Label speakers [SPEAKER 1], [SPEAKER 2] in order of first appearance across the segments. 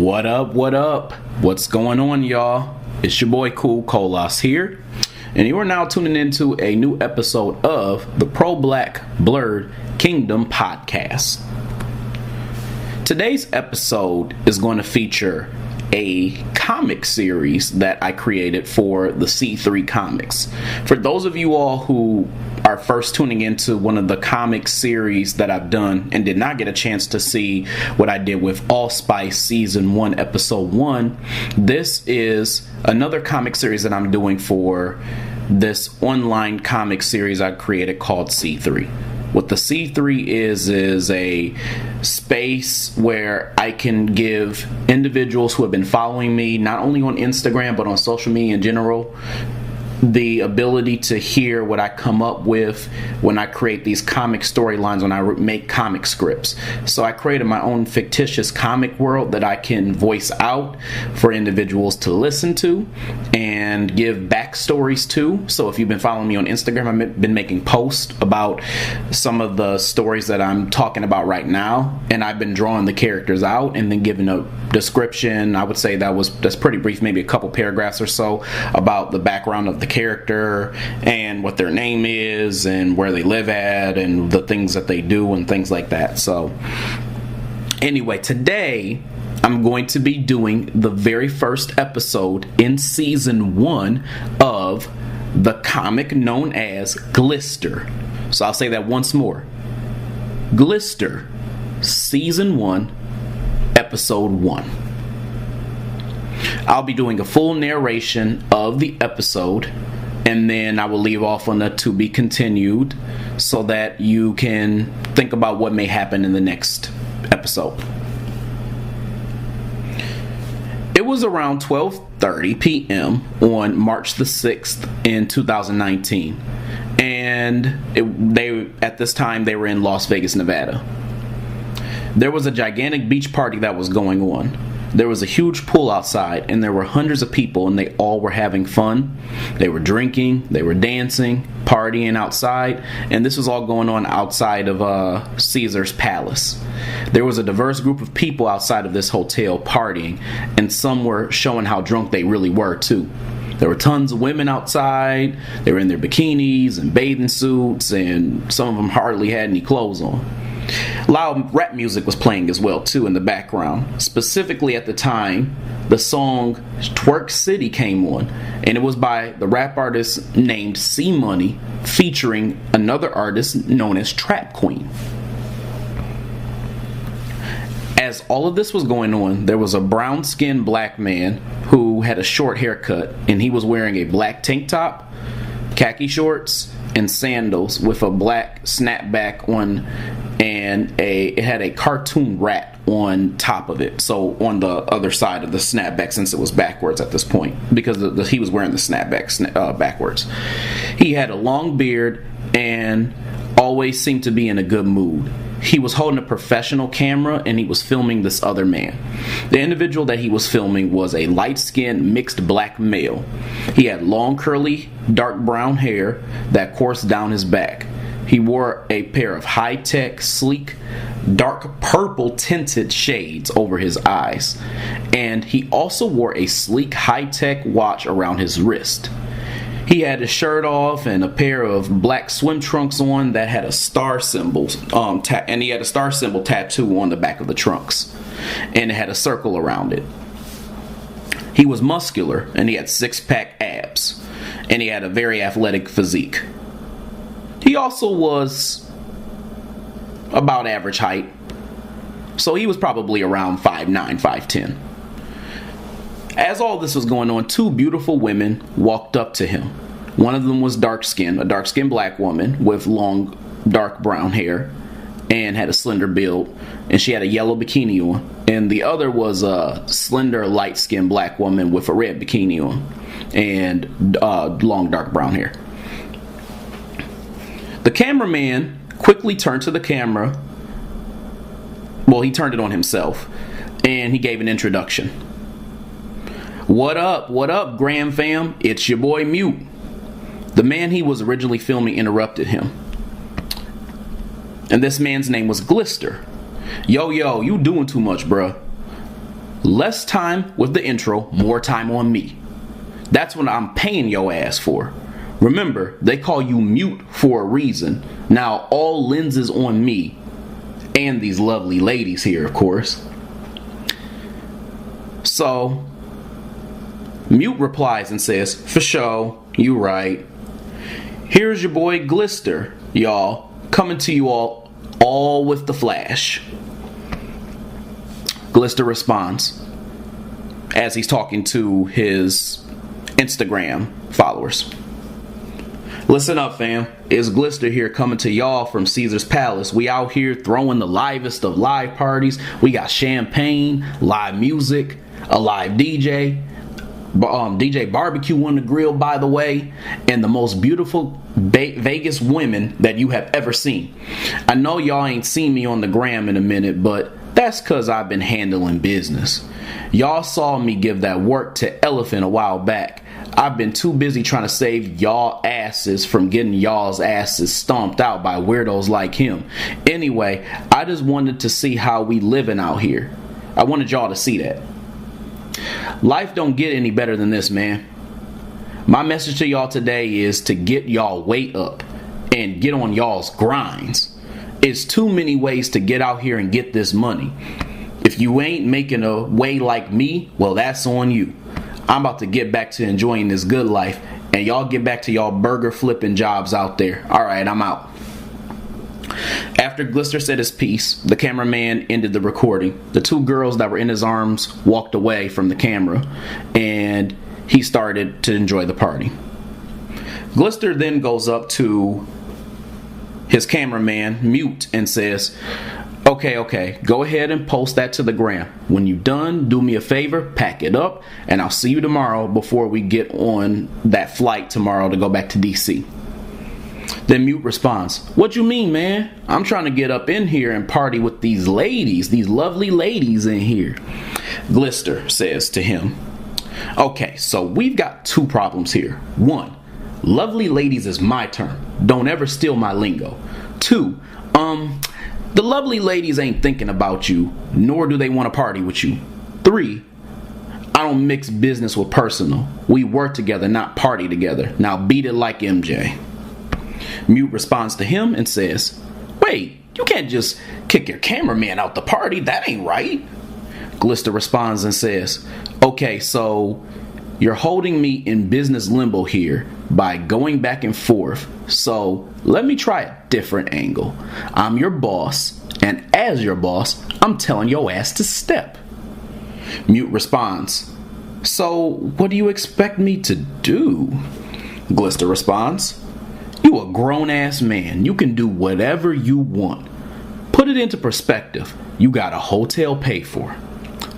[SPEAKER 1] What up, what up? What's going on, y'all? It's your boy Cool Colas here, and you are now tuning into a new episode of the Pro-Black Blurred Kingdom podcast. Today's episode is going to feature a comic series that I created for the C3 Comics. For those of you all who are first tuning into one of the comic series that I've done and did not get a chance to see what I did with Allspice Season 1, Episode 1, this is another comic series that I'm doing for this online comic series I created called C3. What the C3 is a space where I can give individuals who have been following me, not only on Instagram, but on social media in general, the ability to hear what I come up with when I create these comic storylines, when I make comic scripts. So I created my own fictitious comic world that I can voice out for individuals to listen to and give backstories to. So if you've been following me on Instagram, I've been making posts about some of the stories that I'm talking about right now, and I've been drawing the characters out and then giving a description. I would say that's pretty brief, maybe a couple paragraphs or so about the background of the character and what their name is and where they live at and the things that they do and things like that. So anyway, today I'm going to be doing the very first episode in Season 1 of the comic known as Glister. So I'll say that once more. Glister, Season 1, Episode 1. I'll be doing a full narration of the episode, and then I will leave off on a to be continued so that you can think about what may happen in the next episode. It was around 12:30 p.m. on March the 6th in 2019, and at this time they were in Las Vegas, Nevada. There was a gigantic beach party that was going on. There was a huge pool outside, and there were hundreds of people, and they all were having fun. They were drinking, they were dancing, partying outside, and this was all going on outside of Caesar's Palace. There was a diverse group of people outside of this hotel partying, and some were showing how drunk they really were, too. There were tons of women outside. They were in their bikinis and bathing suits, and some of them hardly had any clothes on. Loud rap music was playing as well too in the background. Specifically at the time, the song Twerk City came on, and it was by the rap artist named C Money featuring another artist known as Trap Queen. As all of this was going on, there was a brown-skinned black man who had a short haircut, and he was wearing a black tank top, khaki shorts, and sandals with a black snapback on, and it had a cartoon rat on top of it. So on the other side of the snapback, since it was backwards at this point, because he was wearing the snapback backwards. He had a long beard and always seemed to be in a good mood. He was holding a professional camera, and he was filming this other man. The individual that he was filming was a light-skinned mixed black male. He had long curly dark brown hair that coursed down his back. He wore a pair of high-tech, sleek, dark purple tinted shades over his eyes, and he also wore a sleek high-tech watch around his wrist. He had his shirt off and a pair of black swim trunks on that had a star symbol, and he had a star symbol tattoo on the back of the trunks, and it had a circle around it. He was muscular, and he had six-pack abs, and he had a very athletic physique. He also was about average height, so he was probably around 5'9", 5'10". As all this was going on, two beautiful women walked up to him. One of them was dark-skinned, a dark-skinned black woman with long, dark brown hair and had a slender build, and she had a yellow bikini on. And the other was a slender, light-skinned black woman with a red bikini on and long, dark brown hair. The cameraman quickly turned to the camera. Well, he turned it on himself, and he gave an introduction. What up, Graham fam? It's your boy Mute. The man he was originally filming interrupted him. And this man's name was Glister. Yo, you doing too much, bruh. Less time with the intro, more time on me. That's what I'm paying your ass for. Remember, they call you mute for a reason. Now all lenses on me and these lovely ladies here, of course. So Mute replies and says, for sure, you right. Here's your boy Glister, y'all, coming to you all with the flash. Glister responds as he's talking to his Instagram followers. Listen up, fam. It's Glister here coming to y'all from Caesar's Palace. We out here throwing the livest of live parties. We got champagne, live music, a live DJ, DJ barbecue on the grill, by the way, and the most beautiful Vegas women that you have ever seen. I know y'all ain't seen me on the gram in a minute, but that's cause I've been handling business. Y'all saw me give that work to Elephant a while back. I've been too busy trying to save y'all asses from getting y'all's asses stomped out by weirdos like him. Anyway, I just wanted to see how we living out here. I wanted y'all to see that. Life don't get any better than this, man. My message to y'all today is to get y'all weight up and get on y'all's grinds. It's too many ways to get out here and get this money. If you ain't making a way like me, well, that's on you. I'm about to get back to enjoying this good life, and y'all get back to y'all burger flipping jobs out there. Alright, I'm out. After Glister said his piece, the cameraman ended the recording. The two girls that were in his arms walked away from the camera, and he started to enjoy the party. Glister then goes up to his cameraman, Mute, and says, Okay, go ahead and post that to the gram. When you're done, do me a favor, pack it up, and I'll see you tomorrow before we get on that flight tomorrow to go back to DC. Then Mute responds, what you mean, man? I'm trying to get up in here and party with these ladies, these lovely ladies in here. Glister says to him, okay, so we've got two problems here. One, lovely ladies is my term. Don't ever steal my lingo. Two, the lovely ladies ain't thinking about you, nor do they want to party with you. Three, I don't mix business with personal. We work together, not party together. Now beat it like MJ. Mute responds to him and says, wait, you can't just kick your cameraman out the party. That ain't right. Glister responds and says, okay, so you're holding me in business limbo here by going back and forth. So let me try a different angle. I'm your boss, and as your boss, I'm telling your ass to step. Mute responds, so what do you expect me to do? Glister responds, you a grown-ass man. You can do whatever you want. Put it into perspective. You got a hotel paid for,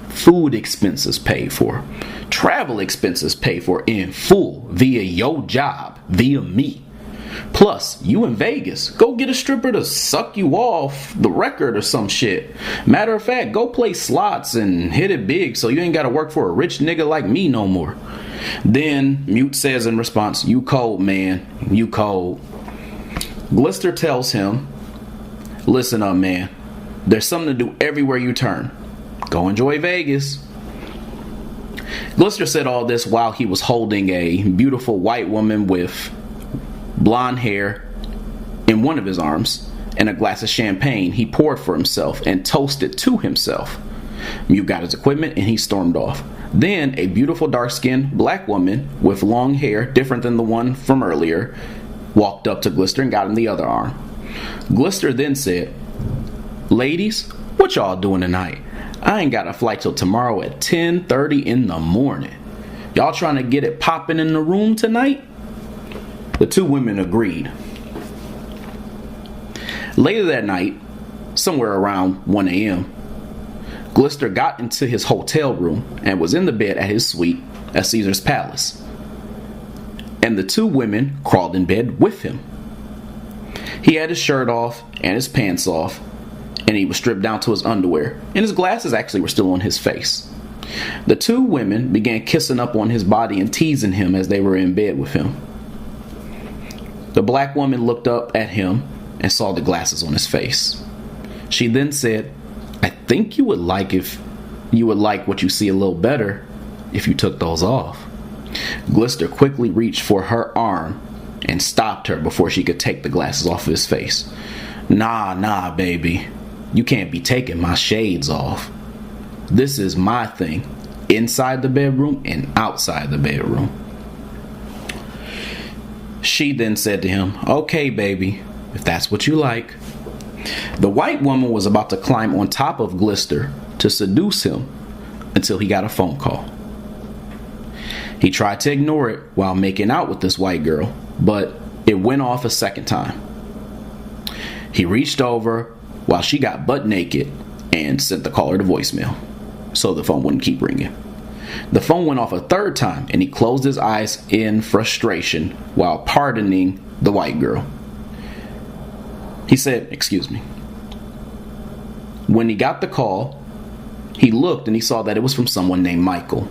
[SPEAKER 1] food expenses paid for, travel expenses paid for in full via your job, via me. Plus, you in Vegas. Go get a stripper to suck you off the record or some shit. Matter of fact, go play slots and hit it big so you ain't gotta work for a rich nigga like me no more. Then Mute says in response, you cold, man. You cold. Glister tells him, listen up, man. There's something to do everywhere you turn. Go enjoy Vegas. Glister said all this while he was holding a beautiful white woman with blonde hair in one of his arms and a glass of champagne he poured for himself and toasted to himself. Mute got his equipment and he stormed off. Then a beautiful dark-skinned black woman with long hair, different than the one from earlier, walked up to Glister and got him the other arm. Glister then said, ladies, what y'all doing tonight? I ain't got a flight till tomorrow at 10:30 in the morning. Y'all trying to get it popping in the room tonight? The two women agreed. Later that night, somewhere around 1 a.m., Glister got into his hotel room and was in the bed at his suite at Caesar's Palace. And the two women crawled in bed with him. He had his shirt off and his pants off, and he was stripped down to his underwear, and his glasses actually were still on his face. The two women began kissing up on his body and teasing him as they were in bed with him. The black woman looked up at him and saw the glasses on his face. She then said, I think you would like if you would like what you see a little better if you took those off. Glister quickly reached for her arm and stopped her before she could take the glasses off his face. Nah, baby. You can't be taking my shades off. This is my thing, inside the bedroom and outside the bedroom. She then said to him, okay, baby, if that's what you like. The white woman was about to climb on top of Glister to seduce him until he got a phone call. He tried to ignore it while making out with this white girl, but it went off a second time. He reached over while she got butt naked and sent the caller to voicemail so the phone wouldn't keep ringing. The phone went off a third time and he closed his eyes in frustration while pardoning the white girl. He said, excuse me. When he got the call, he looked and he saw that it was from someone named Michael.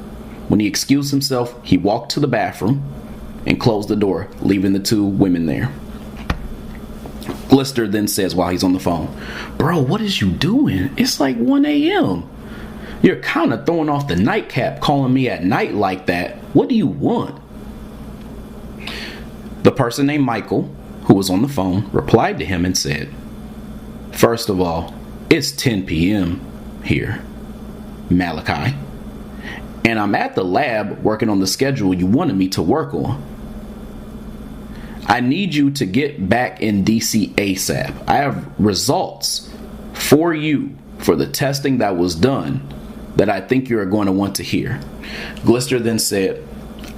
[SPEAKER 1] When he excused himself, he walked to the bathroom and closed the door, leaving the two women there. Glister then says while he's on the phone, bro, what is you doing? It's like 1 a.m. You're kind of throwing off the nightcap calling me at night like that. What do you want? The person named Michael, who was on the phone, replied to him and said, first of all, it's 10 p.m. here, Malachi. And I'm at the lab working on the schedule you wanted me to work on. I need you to get back in DC ASAP. I have results for you for the testing that was done that I think you're going to want to hear. Glister then said,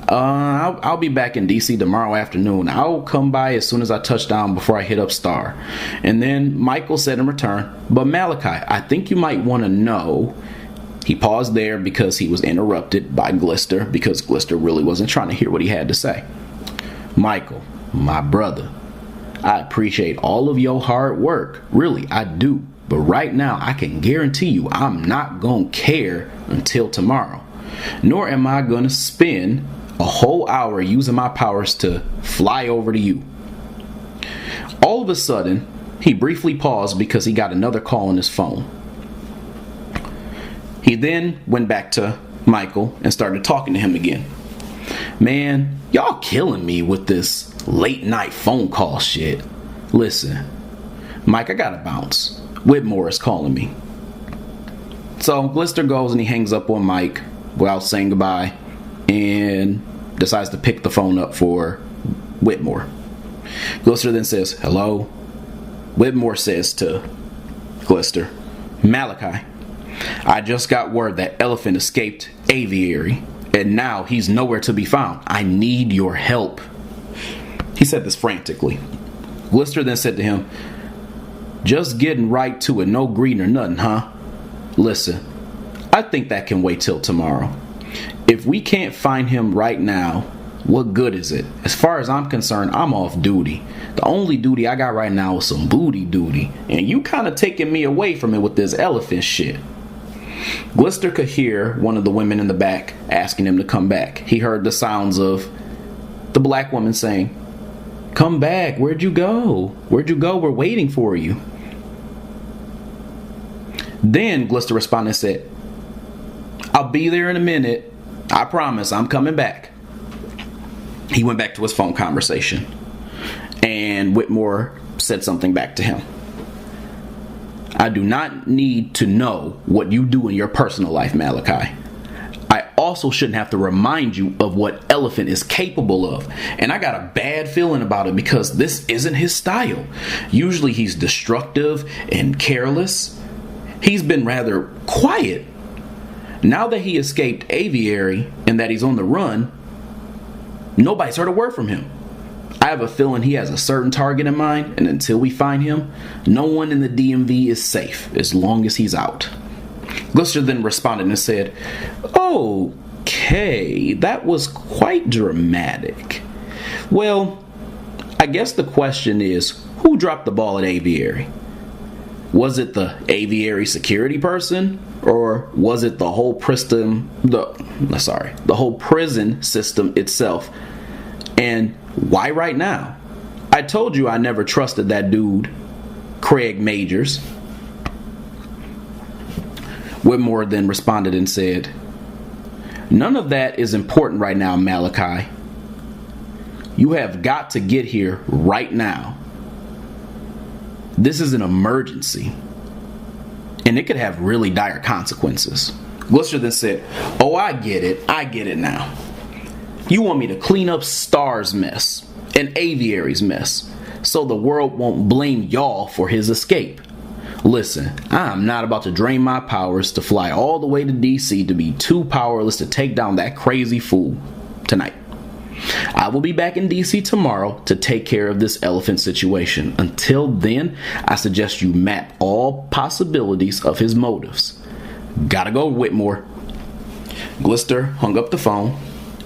[SPEAKER 1] I'll be back in DC tomorrow afternoon. I'll come by as soon as I touch down before I hit up Star. And then Michael said in return, but Malachi, I think you might want to know. He paused there because he was interrupted by Glister because Glister really wasn't trying to hear what he had to say. Michael, my brother, I appreciate all of your hard work. Really, I do. But right now, I can guarantee you I'm not going to care until tomorrow. Nor am I going to spend a whole hour using my powers to fly over to you. All of a sudden, he briefly paused because he got another call on his phone. He then went back to Michael and started talking to him again. Man, y'all killing me with this late night phone call shit. Listen, Mike, I gotta bounce. Whitmore is calling me. So Glister goes and he hangs up on Mike without saying goodbye and decides to pick the phone up for Whitmore. Glister then says, hello. Whitmore says to Glister, Malachi, I just got word that Elephant escaped Aviary, and now he's nowhere to be found. I need your help. He said this frantically. Glister then said to him, just getting right to it, no greeting or nothing, huh? Listen, I think that can wait till tomorrow. If we can't find him right now, what good is it? As far as I'm concerned, I'm off duty. The only duty I got right now is some booty duty, and you kind of taking me away from it with this elephant shit. Glister could hear one of the women in the back asking him to come back. He heard the sounds of the black woman saying, come back, where'd you go? Where'd you go? We're waiting for you. Then Glister responded and said, I'll be there in a minute. I promise I'm coming back. He went back to his phone conversation, and Whitmore said something back to him. I do not need to know what you do in your personal life, Malachi. I also shouldn't have to remind you of what Elephant is capable of. And I got a bad feeling about it because this isn't his style. Usually he's destructive and careless. He's been rather quiet. Now that he escaped Aviary and that he's on the run, nobody's heard a word from him. I have a feeling he has a certain target in mind, and until we find him, no one in the DMV is safe as long as he's out. Glister then responded and said, okay, that was quite dramatic. Well, I guess the question is, who dropped the ball at Aviary? Was it the Aviary security person, or was it the whole prison system itself? And why right now? I told you I never trusted that dude, Craig Majors. Whitmore then responded and said, "None of that is important right now, Malachi. You have got to get here right now. This is an emergency, and it could have really dire consequences." Glister then said, "Oh, I get it now. You want me to clean up Star's mess and Aviary's mess so the world won't blame y'all for his escape. Listen, I'm not about to drain my powers to fly all the way to DC to be too powerless to take down that crazy fool tonight. I will be back in DC tomorrow to take care of this elephant situation. Until then, I suggest you map all possibilities of his motives. Gotta go, Whitmore." Glister hung up the phone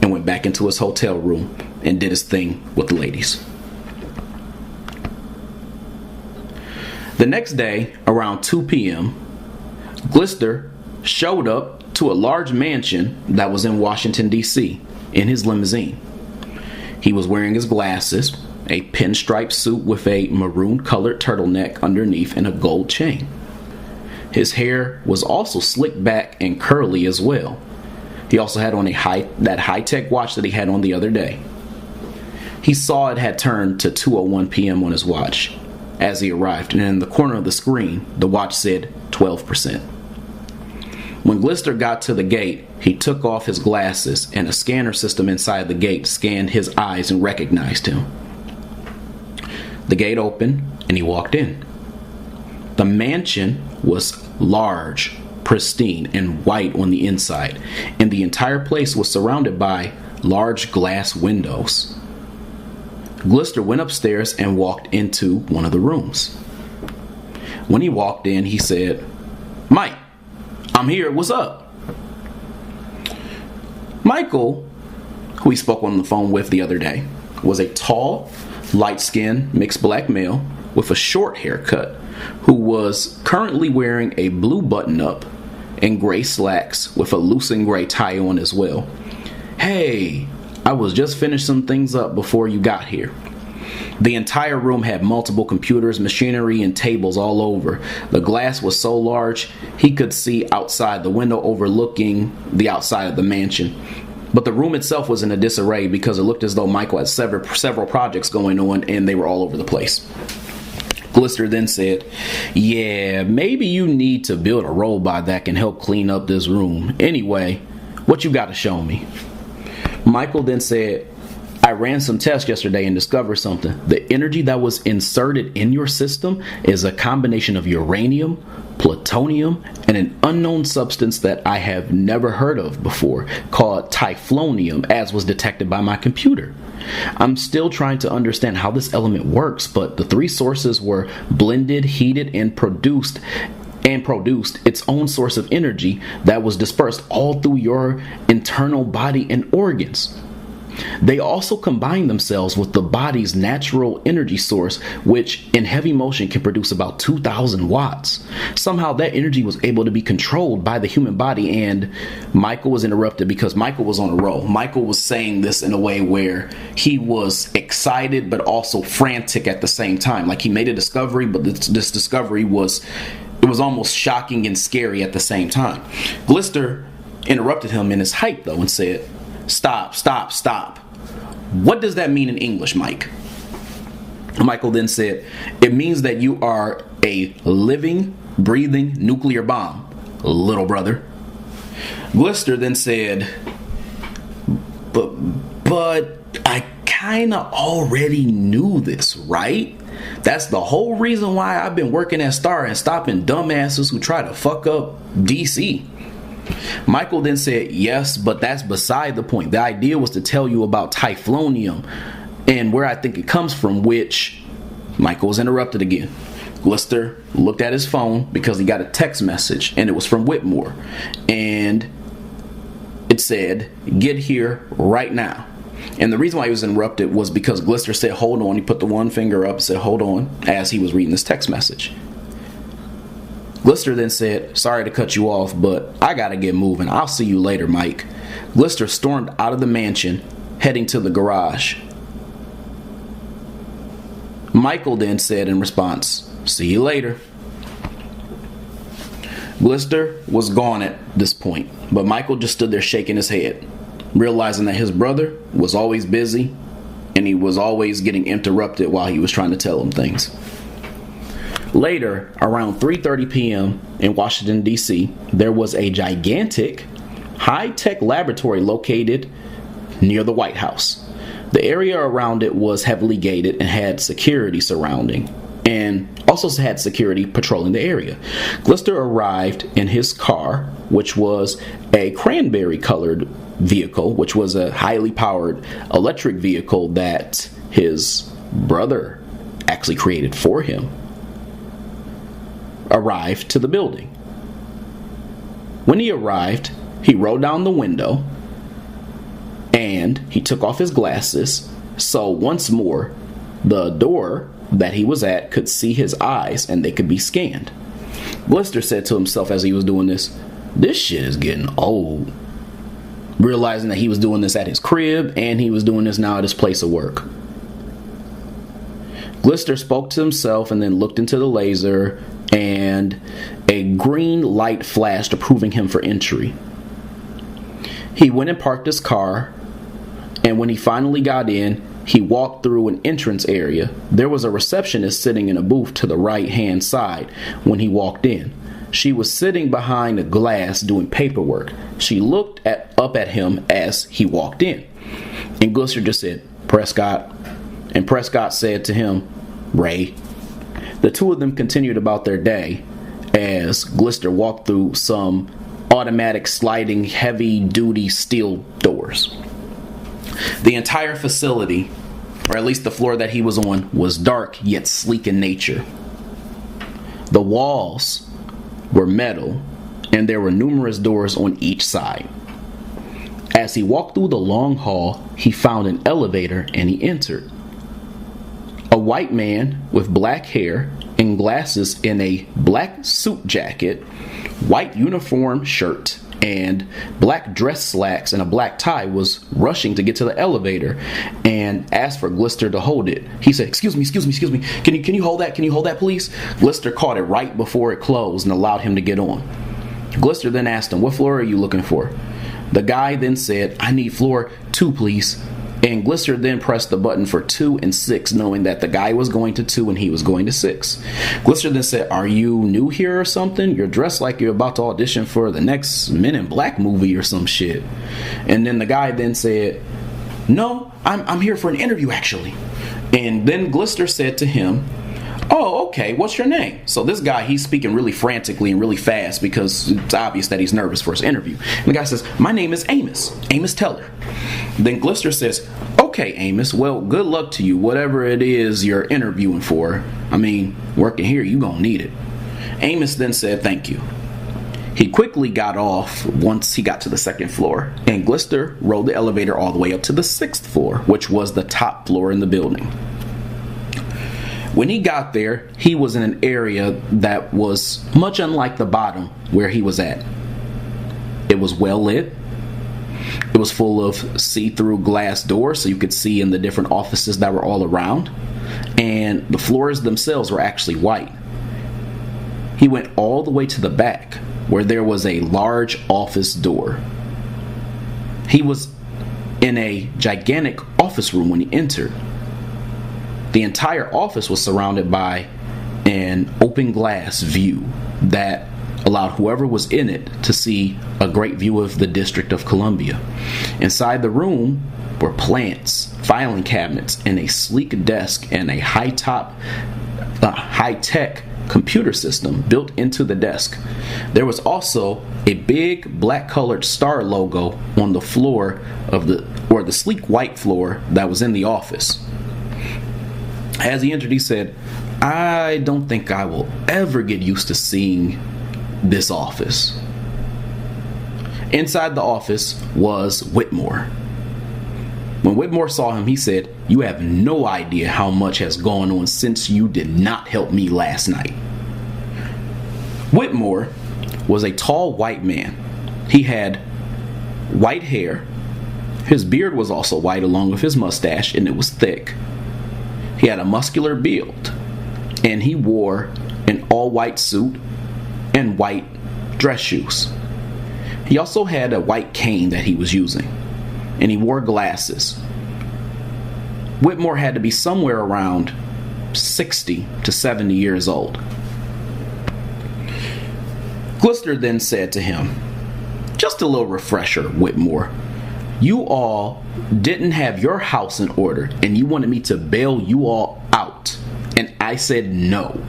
[SPEAKER 1] and went back into his hotel room and did his thing with the ladies. The next day, around 2 p.m., Glister showed up to a large mansion that was in Washington, D.C., in his limousine. He was wearing his glasses, a pinstripe suit with a maroon-colored turtleneck underneath, and a gold chain. His hair was also slicked back and curly as well. He also had on that high-tech watch that he had on the other day. He saw it had turned to 2:01 p.m. on his watch as he arrived, and in the corner of the screen, the watch said 12%. When Glister got to the gate, he took off his glasses, and a scanner system inside the gate scanned his eyes and recognized him. The gate opened, and he walked in. The mansion was large, pristine, and white on the inside, and the entire place was surrounded by large glass windows. Glister went upstairs and walked into one of the rooms. When he walked in, he said, "Mike, I'm here. What's up?" Michael, who he spoke on the phone with the other day, was a tall, light-skinned, mixed black male with a short haircut who was currently wearing a blue button-up and gray slacks with a loosened gray tie on as well. "Hey, I was just finishing some things up before you got here." The entire room had multiple computers, machinery, and tables all over. The glass was so large he could see outside the window overlooking the outside of the mansion. But the room itself was in a disarray because it looked as though Michael had several projects going on and they were all over the place. Glister then said, "Yeah, maybe you need to build a robot that can help clean up this room. Anyway, what you got to show me?" Michael then said, "I ran some tests yesterday and discovered something. The energy that was inserted in your system is a combination of uranium, plutonium, and an unknown substance that I have never heard of before, called typhloneum, as was detected by my computer. I'm still trying to understand how this element works, but the three sources were blended, heated, and produced its own source of energy that was dispersed all through your internal body and organs. They also combine themselves with the body's natural energy source, which in heavy motion can produce about 2,000 watts. Somehow that energy was able to be controlled by the human body." And Michael was interrupted because Michael was on a roll. Michael was saying this in a way where he was excited but also frantic at the same time. Like he made a discovery, but this discovery was almost shocking and scary at the same time. Glister interrupted him in his hype though and said, Stop. What does that mean in English, Mike?" Michael then said, "It means that you are a living, breathing nuclear bomb, little brother." Glister then said, But I kinda already knew this, right? That's the whole reason why I've been working at Star and stopping dumbasses who try to fuck up DC." Michael then said, "Yes, but that's beside the point. The idea was to tell you about typhloneum and where I think it comes from," which Michael was interrupted again. Glister looked at his phone because he got a text message, and it was from Whitmore. And it said, "Get here right now." And the reason why he was interrupted was because Glister said, "Hold on." He put the one finger up and said, "Hold on," as he was reading this text message. Glister then said, "Sorry to cut you off, but I gotta get moving. I'll see you later, Mike." Glister stormed out of the mansion, heading to the garage. Michael then said in response, "See you later." Glister was gone at this point, but Michael just stood there shaking his head, realizing that his brother was always busy and he was always getting interrupted while he was trying to tell him things. Later, around 3:30 p.m. in Washington, D.C., there was a gigantic, high-tech laboratory located near the White House. The area around it was heavily gated and had security surrounding, and also had security patrolling the area. Glister arrived in his car, which was a cranberry-colored vehicle, which was a highly powered electric vehicle that his brother actually created for him. Arrived to the building. When he arrived, he rolled down the window and he took off his glasses, so once more the door that he was at could see his eyes and they could be scanned. Glister said to himself as he was doing this shit is getting old. Realizing that he was doing this at his crib and he was doing this now at his place of work. Glister spoke to himself and then looked into the laser, and a green light flashed approving him for entry. He went and parked his car, and when he finally got in, he walked through an entrance area. There was a receptionist sitting in a booth to the right-hand side when he walked in. She was sitting behind a glass doing paperwork. She looked up at him as he walked in. And Glister just said, "Prescott." And Prescott said to him, "Ray." The two of them continued about their day as Glister walked through some automatic sliding heavy-duty steel doors. The entire facility, or at least the floor that he was on, was dark yet sleek in nature. The walls were metal, and there were numerous doors on each side. As he walked through the long hall, he found an elevator and he entered. A white man with black hair and glasses in a black suit jacket, white uniform shirt, and black dress slacks and a black tie was rushing to get to the elevator and asked for Glister to hold it. He said, excuse me. Can you hold that? Can you hold that, please?" Glister caught it right before it closed and allowed him to get on. Glister then asked him, "What floor are you looking for?" The guy then said, "I need floor 2, please." And Glister then pressed the button for 2 and 6, knowing that the guy was going to 2 and he was going to 6. Glister then said, "Are you new here or something? You're dressed like you're about to audition for the next Men in Black movie or some shit." And then the guy then said, "No, I'm here for an interview actually." And then Glister said to him, "Oh, okay, what's your name?" So this guy, he's speaking really frantically and really fast because it's obvious that he's nervous for his interview. And the guy says, "My name is Amos Teller." Then Glister says, "Okay, Amos, well, good luck to you, whatever it is you're interviewing for. I mean, working here, you gonna need it." Amos then said, "Thank you." He quickly got off once he got to the 2nd floor, and Glister rode the elevator all the way up to the 6th floor, which was the top floor in the building. When he got there, he was in an area that was much unlike the bottom where he was at. It was well lit. It was full of see-through glass doors so you could see in the different offices that were all around. And the floors themselves were actually white. He went all the way to the back where there was a large office door. He was in a gigantic office room when he entered. The entire office was surrounded by an open glass view that allowed whoever was in it to see a great view of the District of Columbia. Inside the room were plants, filing cabinets, and a sleek desk and a high-tech computer system built into the desk. There was also a big black-colored star logo on the floor of the sleek white floor that was in the office. As he entered, he said, "I don't think I will ever get used to seeing this office." Inside the office was Whitmore. When Whitmore saw him, he said, "You have no idea how much has gone on since you did not help me last night." Whitmore was a tall white man. He had white hair. His beard was also white along with his mustache, and it was thick. He had a muscular build, and he wore an all-white suit and white dress shoes. He also had a white cane that he was using, and he wore glasses. Whitmore had to be somewhere around 60 to 70 years old. Glister then said to him, "Just a little refresher, Whitmore. You all didn't have your house in order, and you wanted me to bail you all out. And I said no."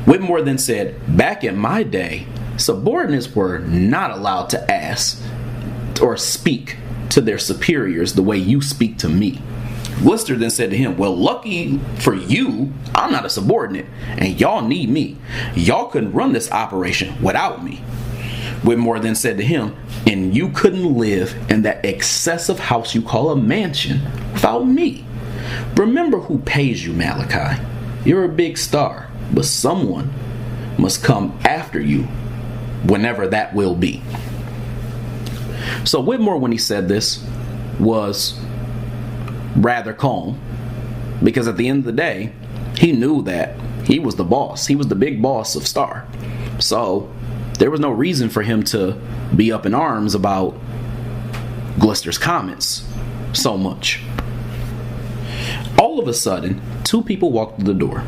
[SPEAKER 1] Whitmore then said, "Back in my day, subordinates were not allowed to ask or speak to their superiors the way you speak to me." Glister then said to him, "Well, lucky for you, I'm not a subordinate, and y'all need me. Y'all couldn't run this operation without me." Whitmore then said to him, "And you couldn't live in that excessive house you call a mansion without me. Remember who pays you, Malachi. You're a big star, but someone must come after you, whenever that will be." So Whitmore, when he said this, was rather calm, because at the end of the day, he knew that he was the boss. He was the big boss of Star. So there was no reason for him to be up in arms about Glister's comments so much. All of a sudden, two people walked through the door.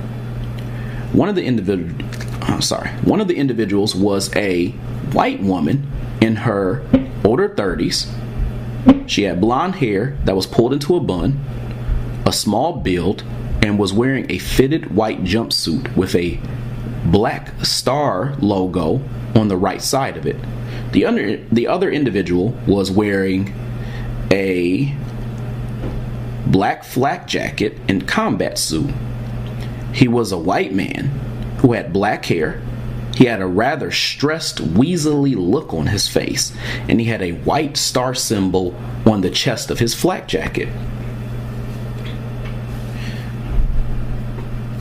[SPEAKER 1] One of the individuals was a white woman in her older 30s. She had blonde hair that was pulled into a bun, a small build, and was wearing a fitted white jumpsuit with a black star logo on the right side of it. The other individual was wearing a black flak jacket and combat suit. He was a white man who had black hair. He had a rather stressed, weaselly look on his face, and he had a white star symbol on the chest of his flak jacket.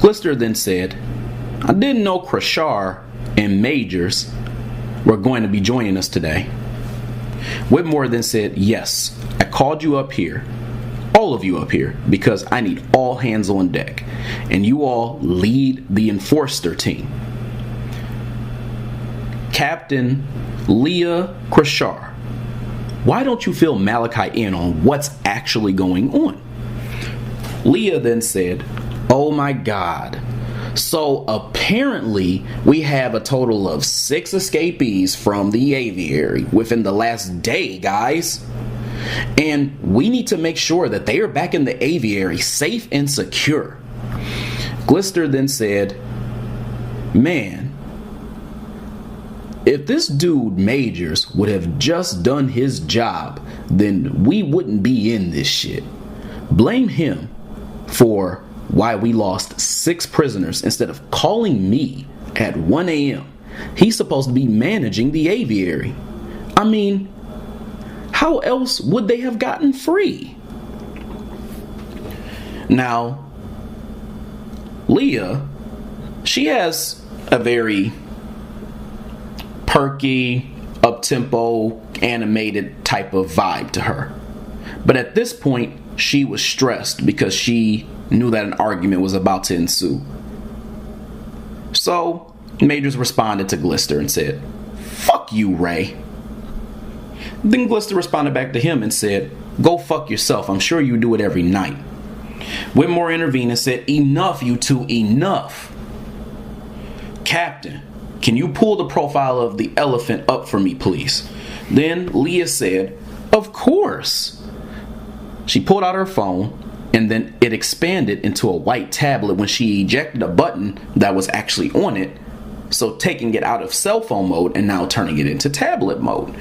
[SPEAKER 1] Glister then said, "I didn't know Crashar and Majors were going to be joining us today." Whitmore then said, "Yes, I called you up here, all of you up here, because I need all hands on deck, and you all lead the Enforcer team. Captain Leah Crashar, why don't you fill Malachi in on what's actually going on?" Leah then said, "Oh my God. So apparently we have a total of 6 escapees from the aviary within the last day, guys. And we need to make sure that they are back in the aviary safe and secure." Glister then said, "Man, if this dude Majors would have just done his job, then we wouldn't be in this shit. Blame him for why we lost 6 prisoners instead of calling me at 1 a.m. He's supposed to be managing the aviary. I mean, how else would they have gotten free?" Now, Leah, she has a very perky, up-tempo, animated type of vibe to her. But at this point, she was stressed because she knew that an argument was about to ensue. So, Majors responded to Glister and said, "Fuck you, Ray." Then Glister responded back to him and said, "Go fuck yourself. I'm sure you do it every night." Whitmore intervened and said, "Enough, you two, enough. Captain, can you pull the profile of the elephant up for me, please?" Then Leah said, "Of course." She pulled out her phone, and then it expanded into a white tablet when she ejected a button that was actually on it, so taking it out of cell phone mode and now turning it into tablet mode.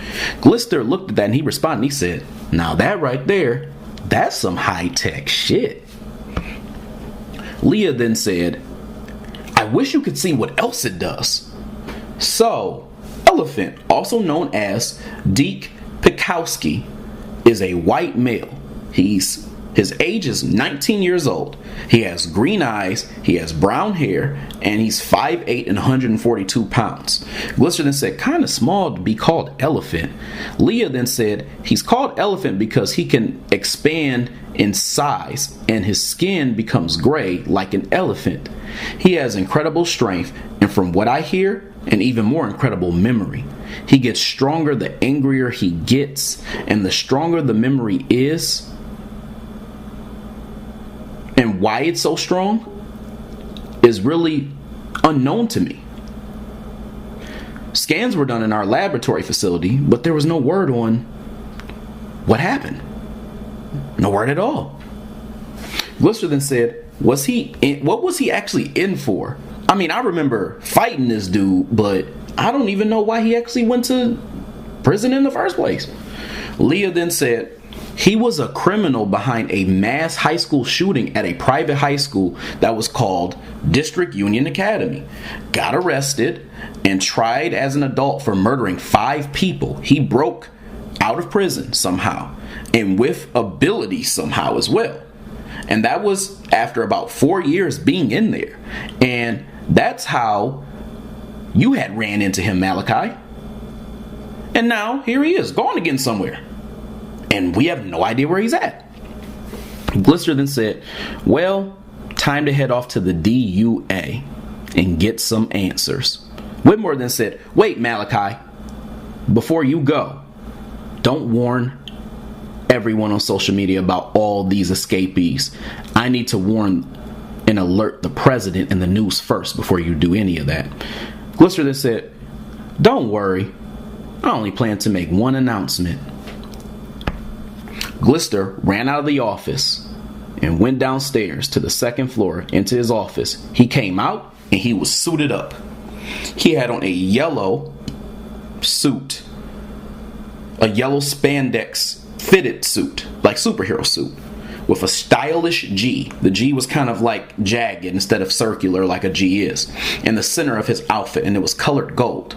[SPEAKER 1] Glister looked at that and he responded. He said, "Now that right there, that's some high-tech shit." Leah then said, "I wish you could see what else it does." So, Elephant, also known as Deke Pikowski, is a white male. His age is 19 years old. He has green eyes, he has brown hair, and he's 5'8" and 142 pounds. Glister then said, "Kind of small to be called Elephant." Leah then said, "He's called Elephant because he can expand in size and his skin becomes gray like an elephant. He has incredible strength, and from what I hear, and even more incredible memory. He gets stronger the angrier he gets, and the stronger the memory is, and why it's so strong is really unknown to me. Scans were done in our laboratory facility, but there was no word on what happened. No word at all. Glister then said, what was he actually in for? I mean, I remember fighting this dude, but I don't even know why he actually went to prison in the first place. Leah then said, he was a criminal behind a mass high school shooting at a private high school that was called District Union Academy. Got arrested and tried as an adult for murdering 5 people. He broke out of prison somehow, and with ability somehow as well. And that was after about 4 years being in there. And that's how you had ran into him, Malachi. And now here he is, gone again somewhere. And we have no idea where he's at. Glister then said, well, time to head off to the DUA and get some answers. Whitmore then said, wait, Malachi, before you go, don't warn everyone on social media about all these escapees. I need to warn and alert the president and the news first before you do any of that. Glister then said, don't worry, I only plan to make one announcement. Glister ran out of the office and went downstairs to the second floor into his office. He came out and he was suited up. He had on a yellow suit, a yellow spandex fitted suit, like superhero suit, with a stylish G. The G was kind of like jagged instead of circular like a G is, in the center of his outfit, and it was colored gold.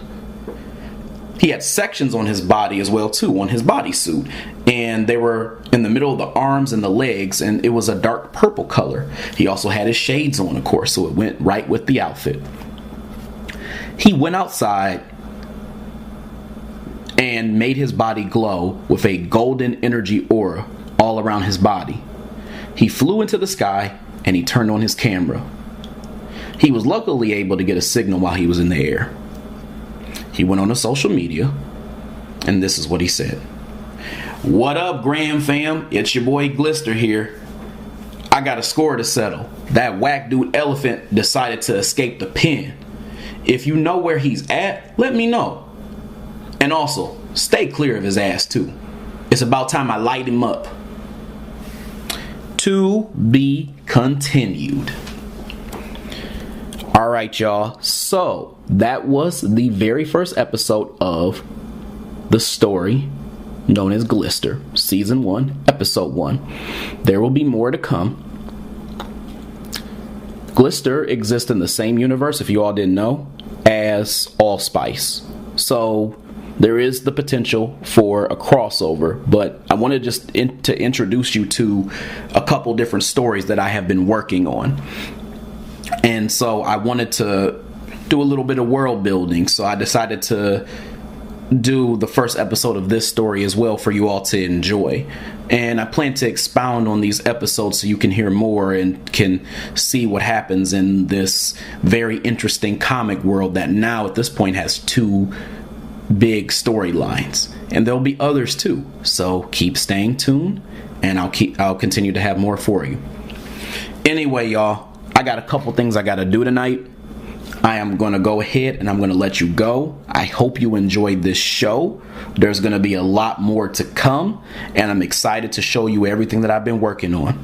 [SPEAKER 1] He had sections on his body as well too, on his bodysuit, and they were in the middle of the arms and the legs, and it was a dark purple color. He also had his shades on, of course, so it went right with the outfit. He went outside and made his body glow with a golden energy aura all around his body. He flew into the sky and he turned on his camera. He was luckily able to get a signal while he was in the air. He went on to social media, and this is what he said. What up, Graham fam? It's your boy Glister here. I got a score to settle. That whack dude Elephant decided to escape the pen. If you know where he's at, let me know. And also, stay clear of his ass too. It's about time I light him up. To be continued. Alright, y'all. So, that was the very first episode of the story known as Glister, Season 1, Episode 1. There will be more to come. Glister exists in the same universe, if you all didn't know, as Allspice. So, there is the potential for a crossover, but I wanted just to introduce you to a couple different stories that I have been working on. And so I wanted to do a little bit of world building, so I decided to do the first episode of this story as well for you all to enjoy. And I plan to expound on these episodes so you can hear more and can see what happens in this very interesting comic world that now at this point has 2 big storylines, and there'll be others too. So keep staying tuned, and I'll continue to have more for you. Anyway, y'all, I got a couple things I gotta do tonight. I am gonna go ahead and I'm gonna let you go. I hope you enjoyed this show. There's gonna be a lot more to come, and I'm excited to show you everything that I've been working on.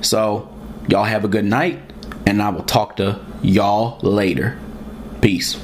[SPEAKER 1] So y'all have a good night, and I will talk to y'all later. Peace.